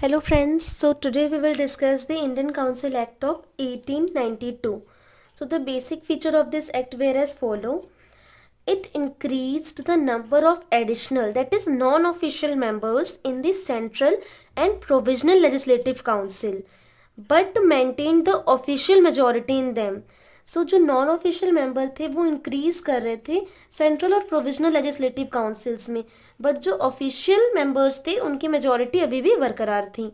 Hello friends, so today we will discuss the Indian Council Act of 1892. So the basic feature of this act were as follow. It increased the number of additional, that is non-official members in the Central and Provisional Legislative Council, but maintained the official majority in them. सो जो non official member थे वो increase कर रहे थे central और provisional legislative councils में, but जो official members थे उनकी मेजॉरिटी अभी भी बरकरार थी.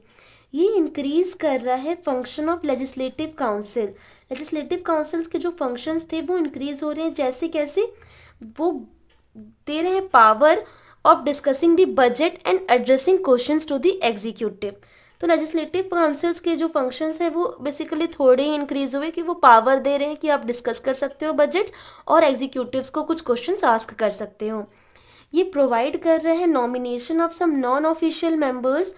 ये इंक्रीज कर रहा है function of legislative council. Legislative councils के जो फंक्शंस थे वो इंक्रीज हो रहे हैं. जैसे कैसे वो दे रहे हैं power of discussing the budget and addressing questions to the executive. तो लेजिस्लेटिव काउंसिल्स के जो फंक्शंस हैं वो बेसिकली थोड़े ही इंक्रीज हुए कि वो पावर दे रहे हैं कि आप डिस्कस कर सकते हो बजट और एग्जीक्यूटिव्स को कुछ क्वेश्चंस आस्क कर सकते हो. ये प्रोवाइड कर रहे हैं nomination of some non official members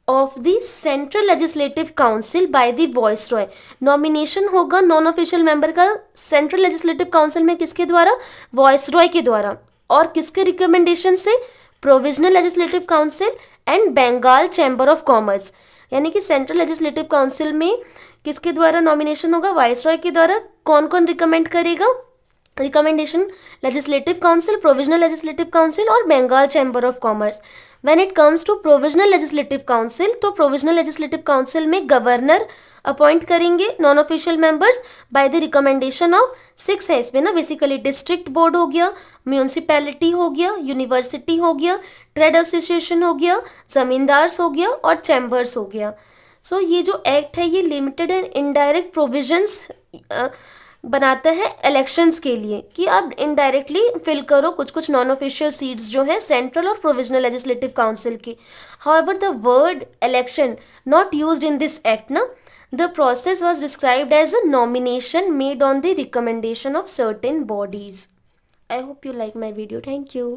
of the central legislative council by the viceroy. Nomination होगा नॉन ऑफिशियल मेंबर का सेंट्रल लेजिस्लेटिव काउंसिल में किसके द्वारा? वॉइसरॉय के द्वारा. और किसके रिकमेंडेशन से? Provisional legislative council and Bengal chamber of commerce. यानी कि सेंट्रल लेजिस्लेटिव काउंसिल में किसके द्वारा नॉमिनेशन होगा? वाइसरॉय के द्वारा. कौन कौन रिकमेंड करेगा? Recommendation legislative council, provisional legislative council और Bengal chamber of commerce. When it comes to provisional legislative council, तो प्रोविजनल लेजिस्लेटिव काउंसिल में गवर्नर अपॉइंट करेंगे non official members by the recommendation of 6 है इसमें ना. बेसिकली डिस्ट्रिक्ट बोर्ड हो गया, municipality हो गया, यूनिवर्सिटी हो गया, ट्रेड एसोसिएशन हो गया, जमींदार्स हो गया और चैम्बर्स हो गया. सो ये जो एक्ट है ये लिमिटेड एंड इनडायरेक्ट प्रोविजंस बनाता है इलेक्शंस के लिए कि आप इनडायरेक्टली फिल करो कुछ कुछ नॉन ऑफिशियल सीट्स जो हैं सेंट्रल और प्रोविजनल लेजिस्लेटिव काउंसिल की. However the word election not used in this act ना. The process was described as a nomination made on the recommendation of certain bodies. I hope you like my video. Thank you.